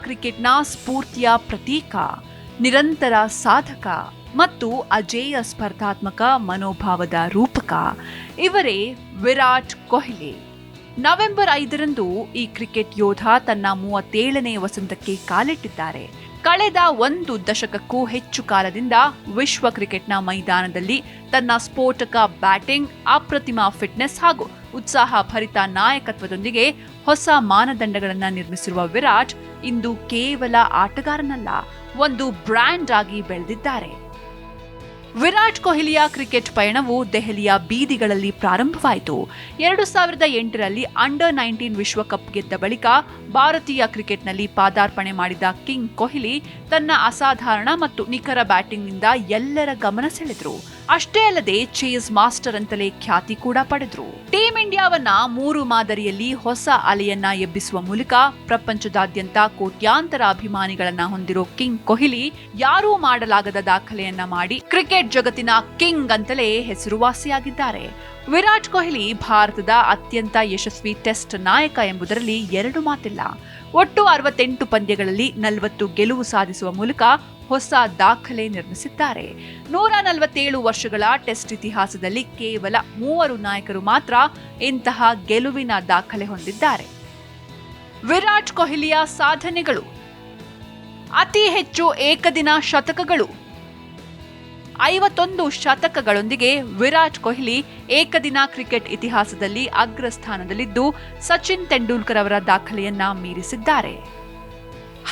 ಕ್ರಿಕೆಟ್ನ ಸ್ಫೂರ್ತಿಯ ಪ್ರತೀಕ, ನಿರಂತರ ಸಾಧಕ ಮತ್ತು ಅಜೇಯ ಸ್ಪರ್ಧಾತ್ಮಕ ಮನೋಭಾವದ ರೂಪಕ ಇವರೇ ವಿರಾಟ್ ಕೊಹ್ಲಿ. ನವೆಂಬರ್ 5ರಂದು ಈ ಕ್ರಿಕೆಟ್ ಯೋಧ ತನ್ನ 37ನೇ ವಸಂತಕ್ಕೆ ಕಾಲಿಟ್ಟಿದ್ದಾರೆ. ಕಳೆದ 1 ದಶಕಕ್ಕೂ ಹೆಚ್ಚು ಕಾಲದಿಂದ ವಿಶ್ವ ಕ್ರಿಕೆಟ್ನ ಮೈದಾನದಲ್ಲಿ ತನ್ನ ಸ್ಫೋಟಕ ಬ್ಯಾಟಿಂಗ್, ಅಪ್ರತಿಮ ಫಿಟ್ನೆಸ್ ಹಾಗೂ ಉತ್ಸಾಹ ಭರಿತ ನಾಯಕತ್ವದೊಂದಿಗೆ ಹೊಸ ಮಾನದಂಡಗಳನ್ನು ನಿರ್ಮಿಸಿರುವ ವಿರಾಟ್ ಇಂದು ಕೇವಲ ಆಟಗಾರನಲ್ಲ, ಒಂದು ಬ್ರ್ಯಾಂಡ್ ಆಗಿ ಬೆಳೆದಿದ್ದಾರೆ. ವಿರಾಟ್ ಕೊಹ್ಲಿಯ ಕ್ರಿಕೆಟ್ ಪಯಣವು ದೆಹಲಿಯ ಬೀದಿಗಳಲ್ಲಿ ಪ್ರಾರಂಭವಾಯಿತು. 2008ರಲ್ಲಿ ಅಂಡರ್-19 ವಿಶ್ವಕಪ್ ಗೆದ್ದ ಬಳಿಕ ಭಾರತೀಯ ಕ್ರಿಕೆಟ್ನಲ್ಲಿ ಪಾದಾರ್ಪಣೆ ಮಾಡಿದ ಕಿಂಗ್ ಕೊಹ್ಲಿ ತನ್ನ ಅಸಾಧಾರಣ ಮತ್ತು ನಿಖರ ಬ್ಯಾಟಿಂಗ್ನಿಂದ ಎಲ್ಲರ ಗಮನ ಸೆಳೆದರು. ಅಷ್ಟೇ ಅಲ್ಲದೆ ಚೇಸ್ ಮಾಸ್ಟರ್ ಅಂತಲೇ ಖ್ಯಾತಿ ಕೂಡ ಪಡೆದರು. ಟೀಂ ಇಂಡಿಯಾವನ್ನ 3 ಮಾದರಿಯಲ್ಲಿ ಹೊಸ ಅಲೆಯನ್ನ ಎಬ್ಬಿಸುವ ಮೂಲಕ ಪ್ರಪಂಚದಾದ್ಯಂತ ಕೋಟ್ಯಾಂತರ ಅಭಿಮಾನಿಗಳನ್ನ ಹೊಂದಿರೋ ಕಿಂಗ್ ಕೊಹ್ಲಿ ಯಾರೂ ಮಾಡಲಾಗದ ದಾಖಲೆಯನ್ನ ಮಾಡಿ ಕ್ರಿಕೆಟ್ ಜಗತ್ತಿನ ಕಿಂಗ್ ಅಂತಲೇ ಹೆಸರುವಾಸಿಯಾಗಿದ್ದಾರೆ. ವಿರಾಟ್ ಕೊಹ್ಲಿ ಭಾರತದ ಅತ್ಯಂತ ಯಶಸ್ವಿ ಟೆಸ್ಟ್ ನಾಯಕ ಎಂಬುದರಲ್ಲಿ 2 ಮಾತಿಲ್ಲ. ಒಟ್ಟು 68 ಪಂದ್ಯಗಳಲ್ಲಿ 40 ಗೆಲುವು ಸಾಧಿಸುವ ಮೂಲಕ ಹೊಸ ದಾಖಲೆ ನಿರ್ಮಿಸಿದ್ದಾರೆ. 147 ವರ್ಷಗಳ ಟೆಸ್ಟ್ ಇತಿಹಾಸದಲ್ಲಿ ಕೇವಲ 3 ನಾಯಕರು ಮಾತ್ರ ಇಂತಹ ಗೆಲುವಿನ ದಾಖಲೆ ಹೊಂದಿದ್ದಾರೆ. ವಿರಾಟ್ ಕೊಹ್ಲಿಯ ಸಾಧನೆಗಳು: ಅತಿ ಹೆಚ್ಚು ಏಕದಿನ ಶತಕಗಳು. 51 ಶತಕಗಳೊಂದಿಗೆ ವಿರಾಟ್ ಕೊಹ್ಲಿ ಏಕದಿನ ಕ್ರಿಕೆಟ್ ಇತಿಹಾಸದಲ್ಲಿ ಅಗ್ರಸ್ಥಾನದಲ್ಲಿದ್ದು ಸಚಿನ್ ತೆಂಡೂಲ್ಕರ್ ಅವರ ದಾಖಲೆಯನ್ನ ಮೀರಿಸಿದ್ದಾರೆ.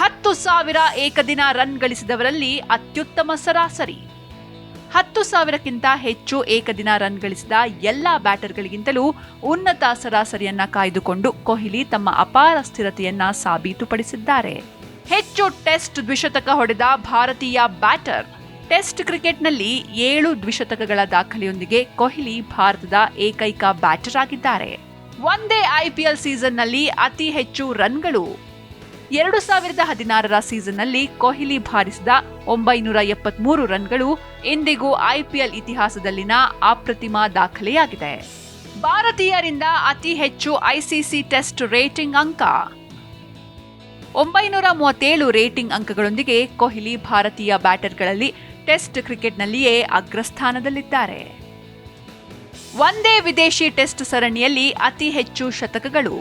10,000 ಏಕದಿನ ರನ್ ಗಳಿಸಿದವರಲ್ಲಿ ಅತ್ಯುತ್ತಮ ಸರಾಸರಿ. 10,000ಕ್ಕಿಂತ ಹೆಚ್ಚು ಏಕದಿನ ರನ್ ಗಳಿಸಿದ ಎಲ್ಲಾ ಬ್ಯಾಟರ್ಗಳಿಗಿಂತಲೂ ಉನ್ನತ ಸರಾಸರಿಯನ್ನ ಕಾಯ್ದುಕೊಂಡು ಕೊಹ್ಲಿ ತಮ್ಮ ಅಪಾರ ಸ್ಥಿರತೆಯನ್ನ ಸಾಬೀತುಪಡಿಸಿದ್ದಾರೆ. ಹೆಚ್ಚು ಟೆಸ್ಟ್ ದ್ವಿಶತಕ ಹೊಡೆದ ಭಾರತೀಯ ಬ್ಯಾಟರ್. ಟೆಸ್ಟ್ ಕ್ರಿಕೆಟ್ನಲ್ಲಿ 7 ದ್ವಿಶತಕಗಳ ದಾಖಲೆಯೊಂದಿಗೆ ಕೊಹ್ಲಿ ಭಾರತದ ಏಕೈಕ ಬ್ಯಾಟರ್ ಆಗಿದ್ದಾರೆ. ಒಂದೇ IPL ಸೀಸನ್ನಲ್ಲಿ ಅತಿ ಹೆಚ್ಚು ರನ್ಗಳು. 2016ರ ಸೀಸನ್ನಲ್ಲಿ ಕೊಹ್ಲಿ ಬಾರಿಸಿದ 973 ರನ್ಗಳು ಇಂದಿಗೂ IPL ಇತಿಹಾಸದಲ್ಲಿನ ಅಪ್ರತಿಮ ದಾಖಲೆಯಾಗಿದೆ. ಭಾರತೀಯರಿಂದ ಅತಿ ಹೆಚ್ಚು ICC ಟೆಸ್ಟ್ ರೇಟಿಂಗ್ ಅಂಕ. 937 ರೇಟಿಂಗ್ ಅಂಕಗಳೊಂದಿಗೆ ಕೊಹ್ಲಿ ಭಾರತೀಯ ಬ್ಯಾಟರ್ಗಳಲ್ಲಿ ಟೆಸ್ಟ್ ಕ್ರಿಕೆಟ್ನಲ್ಲಿಯೇ ಅಗ್ರಸ್ಥಾನದಲ್ಲಿದ್ದಾರೆ. ಒಂದೇ ವಿದೇಶಿ ಟೆಸ್ಟ್ ಸರಣಿಯಲ್ಲಿ ಅತಿ ಹೆಚ್ಚು ಶತಕಗಳು.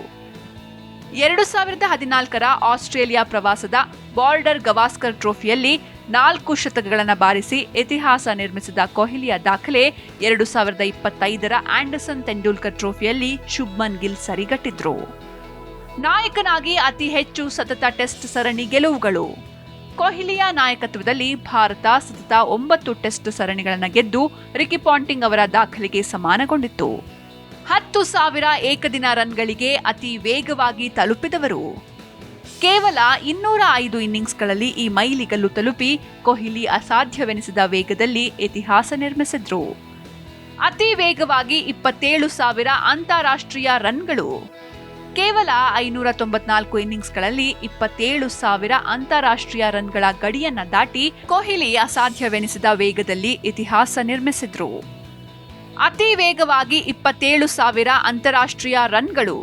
2014ರ ಆಸ್ಟ್ರೇಲಿಯಾ ಪ್ರವಾಸದ ಬಾರ್ಡರ್ ಗವಾಸ್ಕರ್ ಟ್ರೋಫಿಯಲ್ಲಿ 4 ಶತಕಗಳನ್ನು ಬಾರಿಸಿ ಇತಿಹಾಸ ನಿರ್ಮಿಸಿದ ಕೊಹ್ಲಿಯ ದಾಖಲೆ 2025ರ ಆಂಡರ್ಸನ್ ತೆಂಡೂಲ್ಕರ್ ಟ್ರೋಫಿಯಲ್ಲಿ ಶುಭ್ಮನ್ ಗಿಲ್ ಸರಿಗಟ್ಟಿದ್ರು. ನಾಯಕನಾಗಿ ಅತಿ ಹೆಚ್ಚು ಸತತ ಟೆಸ್ಟ್ ಸರಣಿ ಗೆಲುವುಗಳು. ಕೊಹ್ಲಿಯ ನಾಯಕತ್ವದಲ್ಲಿ ಭಾರತ ಸತತ 9 ಟೆಸ್ಟ್ ಸರಣಿಗಳನ್ನು ಗೆದ್ದು ರಿಕಿ ಪಾಂಟಿಂಗ್ ಅವರ ದಾಖಲೆಗೆ ಸಮಾನಗೊಂಡಿತ್ತು. 10,000 ಏಕದಿನ ರನ್ಗಳಿಗೆ ಅತಿ ವೇಗವಾಗಿ ತಲುಪಿದವರು. ಕೇವಲ 205 ಇನ್ನಿಂಗ್ಸ್ಗಳಲ್ಲಿ ಈ ಮೈಲಿಗಲ್ಲು ತಲುಪಿ ಕೊಹ್ಲಿ ಅಸಾಧ್ಯವೆನಿಸಿದ ವೇಗದಲ್ಲಿ ಇತಿಹಾಸ ನಿರ್ಮಿಸಿದ್ರು. ಅತಿ ವೇಗವಾಗಿ 27,000 ಅಂತಾರಾಷ್ಟ್ರೀಯ ರನ್ಗಳು. ಕೇವಲ 594 ಇನ್ನಿಂಗ್ಸ್ಗಳಲ್ಲಿ 27,000 ಅಂತಾರಾಷ್ಟ್ರೀಯ ರನ್ಗಳ ಗಡಿಯನ್ನ ದಾಟಿ ಕೊಹ್ಲಿ ಅಸಾಧ್ಯವೆನಿಸಿದ ವೇಗದಲ್ಲಿ ಇತಿಹಾಸ ನಿರ್ಮಿಸಿದ್ರು. ಅತಿ ವೇಗವಾಗಿ 27,000 ಅಂತಾರಾಷ್ಟ್ರೀಯ ರನ್ಗಳು.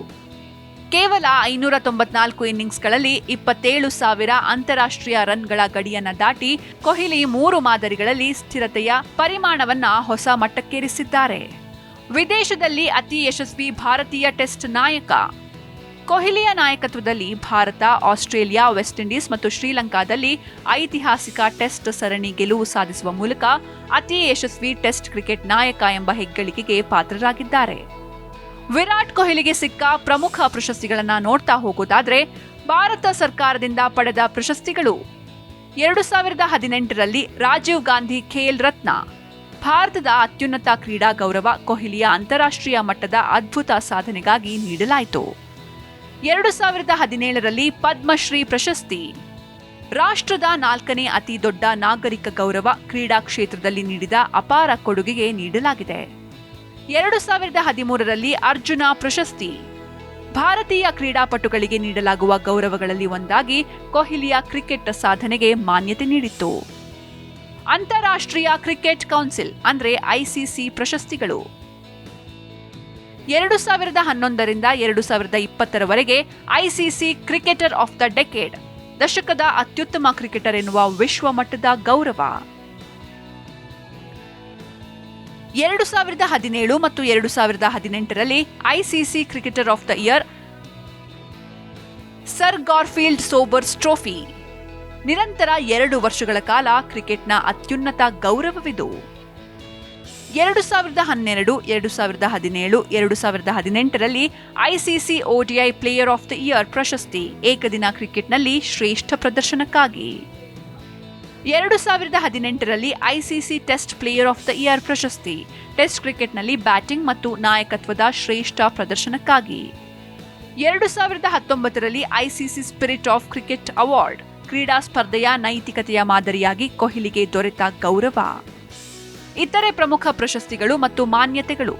ಕೇವಲ 594 ಇನ್ನಿಂಗ್ಸ್ಗಳಲ್ಲಿ 27,000 ಅಂತಾರಾಷ್ಟ್ರೀಯ ರನ್ಗಳ ಗಡಿಯನ್ನ ದಾಟಿ ಕೊಹ್ಲಿ 3 ಮಾದರಿಗಳಲ್ಲಿ ಸ್ಥಿರತೆಯ ಪರಿಮಾಣವನ್ನ ಹೊಸ ಮಟ್ಟಕ್ಕೇರಿಸಿದ್ದಾರೆ. ವಿದೇಶದಲ್ಲಿ ಅತಿ ಯಶಸ್ವಿ ಭಾರತೀಯ ಟೆಸ್ಟ್ ನಾಯಕ. ಕೊಹ್ಲಿಯ ನಾಯಕತ್ವದಲ್ಲಿ ಭಾರತ, ಆಸ್ಟ್ರೇಲಿಯಾ, ವೆಸ್ಟ್ ಇಂಡೀಸ್ ಮತ್ತು ಶ್ರೀಲಂಕಾದಲ್ಲಿ ಐತಿಹಾಸಿಕ ಟೆಸ್ಟ್ ಸರಣಿ ಗೆಲುವು ಸಾಧಿಸುವ ಮೂಲಕ ಅತಿ ಯಶಸ್ವಿ ಟೆಸ್ಟ್ ಕ್ರಿಕೆಟ್ ನಾಯಕ ಎಂಬ ಹೆಗ್ಗಳಿಕೆಗೆ ಪಾತ್ರರಾಗಿದ್ದಾರೆ. ವಿರಾಟ್ ಕೊಹ್ಲಿಗೆ ಸಿಕ್ಕ ಪ್ರಮುಖ ಪ್ರಶಸ್ತಿಗಳನ್ನು ನೋಡ್ತಾ ಹೋಗೋದಾದ್ರೆ, ಭಾರತ ಸರ್ಕಾರದಿಂದ ಪಡೆದ ಪ್ರಶಸ್ತಿಗಳು: 2018ರಲ್ಲಿ ರಾಜೀವ್ ಗಾಂಧಿ ಖೇಲ್ ರತ್ನ. ಭಾರತದ ಅತ್ಯುನ್ನತ ಕ್ರೀಡಾ ಗೌರವ ಕೊಹ್ಲಿಯ ಅಂತಾರಾಷ್ಟ್ರೀಯ ಮಟ್ಟದ ಅದ್ಭುತ ಸಾಧನೆಗಾಗಿ ನೀಡಲಾಯಿತು. 2017ರಲ್ಲಿ ಪದ್ಮಶ್ರೀ ಪ್ರಶಸ್ತಿ. ರಾಷ್ಟ್ರದ 4ನೇ ಅತಿ ದೊಡ್ಡ ನಾಗರಿಕ ಗೌರವ ಕ್ರೀಡಾ ಕ್ಷೇತ್ರದಲ್ಲಿ ನೀಡಿದ ಅಪಾರ ಕೊಡುಗೆಗೆ ನೀಡಲಾಗಿದೆ. 2013ರಲ್ಲಿ ಅರ್ಜುನ ಪ್ರಶಸ್ತಿ. ಭಾರತೀಯ ಕ್ರೀಡಾಪಟುಗಳಿಗೆ ನೀಡಲಾಗುವ ಗೌರವಗಳಲ್ಲಿ ಒಂದಾಗಿ ಕೊಹ್ಲಿಯ ಕ್ರಿಕೆಟ್ ಸಾಧನೆಗೆ ಮಾನ್ಯತೆ ನೀಡಿತ್ತು. ಅಂತಾರಾಷ್ಟ್ರೀಯ ಕ್ರಿಕೆಟ್ ಕೌನ್ಸಿಲ್ ಅಂದ್ರೆ ICC ಪ್ರಶಸ್ತಿಗಳು. 2011ರಿಂದ 2020ರವರೆಗೆ ICC cricketer of the decade, ದಶಕದ ಅತ್ಯುತ್ತಮ ಕ್ರಿಕೆಟರ್ ಎನ್ನುವ ವಿಶ್ವ ಮಟ್ಟದ ಗೌರವ. 2017 ಮತ್ತು 2018ರಲ್ಲಿ ICC cricketer of the year sir Garfield Sobers trophy. ನಿರಂತರ 2 ವರ್ಷಗಳ ಕಾಲ ಕ್ರಿಕೆಟ್ನ ಅತ್ಯುನ್ನತ ಗೌರವವಿದು. 2012, 2017, 2018ರಲ್ಲಿ ICC ODI player of the year ಪ್ರಶಸ್ತಿ ಏಕದಿನ ಕ್ರಿಕೆಟ್ನಲ್ಲಿ ಶ್ರೇಷ್ಠ ಪ್ರದರ್ಶನಕ್ಕಾಗಿ. 2018ರಲ್ಲಿ ICC test player of the year ಪ್ರಶಸ್ತಿ ಟೆಸ್ಟ್ ಕ್ರಿಕೆಟ್ನಲ್ಲಿ ಬ್ಯಾಟಿಂಗ್ ಮತ್ತು ನಾಯಕತ್ವದ ಶ್ರೇಷ್ಠ ಪ್ರದರ್ಶನಕ್ಕಾಗಿ. 2019ರಲ್ಲಿ ICC spirit of cricket award ಕ್ರೀಡಾ ಸ್ಪರ್ಧೆಯ ನೈತಿಕತೆಯ ಮಾದರಿಯಾಗಿ ಕೊಹ್ಲಿಗೆ ದೊರೆತ ಗೌರವ. ಇತರೆ ಪ್ರಮುಖ ಪ್ರಶಸ್ತಿಗಳು ಮತ್ತು ಮಾನ್ಯತೆಗಳು.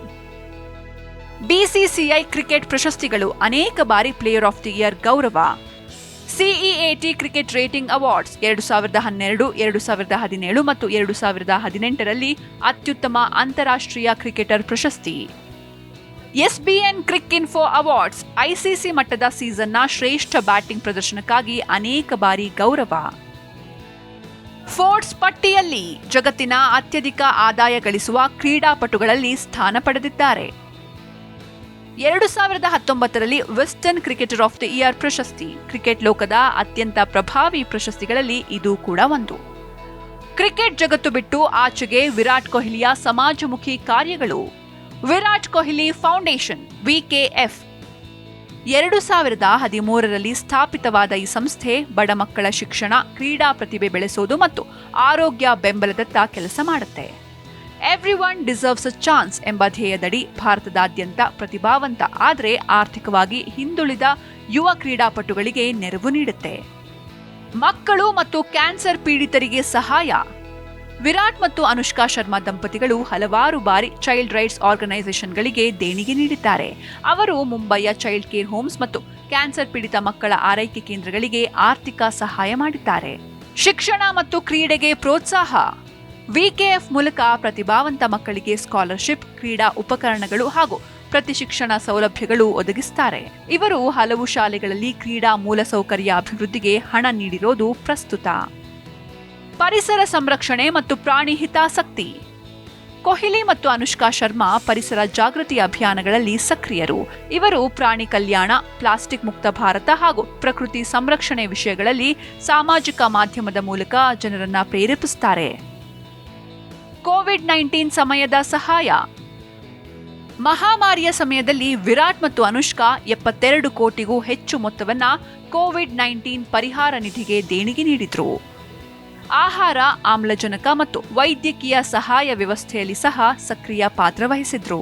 ಬಿಸಿಸಿಐ ಕ್ರಿಕೆಟ್ ಪ್ರಶಸ್ತಿಗಳು, ಅನೇಕ ಬಾರಿ ಪ್ಲೇಯರ್ ಆಫ್ ದಿ ಇಯರ್ ಗೌರವ. ಸಿಇಎಟಿ ಕ್ರಿಕೆಟ್ ರೇಟಿಂಗ್ ಅವಾರ್ಡ್ಸ್ 2012, 2017 ಮತ್ತು 2018ರಲ್ಲಿ ಅತ್ಯುತ್ತಮ ಅಂತಾರಾಷ್ಟ್ರೀಯ ಕ್ರಿಕೆಟರ್ ಪ್ರಶಸ್ತಿ. ಎಸ್ಬಿಎನ್ ಕ್ರಿಕ್ ಇನ್ಫೋ ಅವಾರ್ಡ್ಸ್ ಐಸಿಸಿ ಮಟ್ಟದ ಸೀಸನ್ನ ಶ್ರೇಷ್ಠ ಬ್ಯಾಟಿಂಗ್ ಪ್ರದರ್ಶನಕ್ಕಾಗಿ ಅನೇಕ ಬಾರಿ ಗೌರವ. ಫೋರ್ಬ್ಸ್ ಪಟ್ಟಿಯಲ್ಲಿ ಜಗತ್ತಿನ ಅತ್ಯಧಿಕ ಆದಾಯ ಗಳಿಸುವ ಕ್ರೀಡಾಪಟುಗಳಲ್ಲಿ ಸ್ಥಾನ ಪಡೆದಿದ್ದಾರೆ. 2019ರಲ್ಲಿ western cricketer of the year ಪ್ರಶಸ್ತಿ ಕ್ರಿಕೆಟ್ ಲೋಕದ ಅತ್ಯಂತ ಪ್ರಭಾವಿ ಪ್ರಶಸ್ತಿಗಳಲ್ಲಿ ಇದು ಕೂಡ ಒಂದು. ಕ್ರಿಕೆಟ್ ಜಗತ್ತು ಬಿಟ್ಟು ಆಚೆಗೆ ವಿರಾಟ್ ಕೊಹ್ಲಿಯ ಸಮಾಜಮುಖಿ ಕಾರ್ಯಗಳು. ವಿರಾಟ್ ಕೊಹ್ಲಿ ಫೌಂಡೇಶನ್ ವಿಕೆಎಫ್ 2013ರಲ್ಲಿ ಸ್ಥಾಪಿತವಾದ ಈ ಸಂಸ್ಥೆ ಬಡ ಮಕ್ಕಳ ಶಿಕ್ಷಣ, ಕ್ರೀಡಾ ಪ್ರತಿಭೆ ಬೆಳೆಸೋದು ಮತ್ತು ಆರೋಗ್ಯ ಬೆಂಬಲದತ್ತ ಕೆಲಸ ಮಾಡುತ್ತೆ. ಎವ್ರಿಒನ್ ಡಿಸರ್ವ್ಸ್ ಅ ಚಾನ್ಸ್ ಎಂಬ ಧ್ಯೇಯದಡಿ ಭಾರತದಾದ್ಯಂತ ಪ್ರತಿಭಾವಂತ ಆದರೆ ಆರ್ಥಿಕವಾಗಿ ಹಿಂದುಳಿದ ಯುವ ಕ್ರೀಡಾಪಟುಗಳಿಗೆ ನೆರವು ನೀಡುತ್ತೆ. ಮಕ್ಕಳು ಮತ್ತು ಕ್ಯಾನ್ಸರ್ ಪೀಡಿತರಿಗೆ ಸಹಾಯ. ವಿರಾಟ್ ಮತ್ತು ಅನುಷ್ಕಾ ಶರ್ಮಾ ದಂಪತಿಗಳು ಹಲವಾರು ಬಾರಿ ಚೈಲ್ಡ್ ರೈಟ್ಸ್ ಆರ್ಗನೈಸೇಷನ್ಗಳಿಗೆ ದೇಣಿಗೆ ನೀಡಿದ್ದಾರೆ. ಅವರು ಮುಂಬಯಿಯ ಚೈಲ್ಡ್ ಕೇರ್ ಹೋಮ್ಸ್ ಮತ್ತು ಕ್ಯಾನ್ಸರ್ ಪೀಡಿತ ಮಕ್ಕಳ ಆರೈಕೆ ಕೇಂದ್ರಗಳಿಗೆ ಆರ್ಥಿಕ ಸಹಾಯ ಮಾಡಿದ್ದಾರೆ. ಶಿಕ್ಷಣ ಮತ್ತು ಕ್ರೀಡೆಗೆ ಪ್ರೋತ್ಸಾಹ. ವಿಕೆಎಫ್ ಮೂಲಕ ಪ್ರತಿಭಾವಂತ ಮಕ್ಕಳಿಗೆ ಸ್ಕಾಲರ್ಶಿಪ್, ಕ್ರೀಡಾ ಉಪಕರಣಗಳು ಹಾಗೂ ಪ್ರತಿ ಶಿಕ್ಷಣ ಸೌಲಭ್ಯಗಳು ಒದಗಿಸುತ್ತಾರೆ. ಇವರು ಹಲವು ಶಾಲೆಗಳಲ್ಲಿ ಕ್ರೀಡಾ ಮೂಲಸೌಕರ್ಯ ಅಭಿವೃದ್ಧಿಗೆ ಹಣ ನೀಡಿರೋದು ಪ್ರಸ್ತುತ. ಪರಿಸರ ಸಂರಕ್ಷಣೆ ಮತ್ತು ಪ್ರಾಣಿ ಹಿತಾಸಕ್ತಿ. ಕೊಹ್ಲಿ ಮತ್ತು ಅನುಷ್ಕಾ ಶರ್ಮಾ ಪರಿಸರ ಜಾಗೃತಿ ಅಭಿಯಾನಗಳಲ್ಲಿ ಸಕ್ರಿಯರು. ಇವರು ಪ್ರಾಣಿ ಕಲ್ಯಾಣ, ಪ್ಲಾಸ್ಟಿಕ್ ಮುಕ್ತ ಭಾರತ ಹಾಗೂ ಪ್ರಕೃತಿ ಸಂರಕ್ಷಣೆ ವಿಷಯಗಳಲ್ಲಿ ಸಾಮಾಜಿಕ ಮಾಧ್ಯಮದ ಮೂಲಕ ಜನರನ್ನ ಪ್ರೇರೇಪಿಸುತ್ತಾರೆ. ಕೋವಿಡ್-19 ಸಮಯದ ಸಹಾಯ. ಮಹಾಮಾರಿಯ ಸಮಯದಲ್ಲಿ ವಿರಾಟ್ ಮತ್ತು ಅನುಷ್ಕಾ 72 ಕೋಟಿಗೂ ಹೆಚ್ಚು ಮೊತ್ತವನ್ನ ಕೋವಿಡ್-19 ಪರಿಹಾರ ನಿಧಿಗೆ ದೇಣಿಗೆ ನೀಡಿದ್ರು. ಆಹಾರ, ಆಮ್ಲಜನಕ ಮತ್ತು ವೈದ್ಯಕೀಯ ಸಹಾಯ ವ್ಯವಸ್ಥೆಯಲ್ಲಿ ಸಹ ಸಕ್ರಿಯ ಪಾತ್ರ ವಹಿಸಿದ್ರು.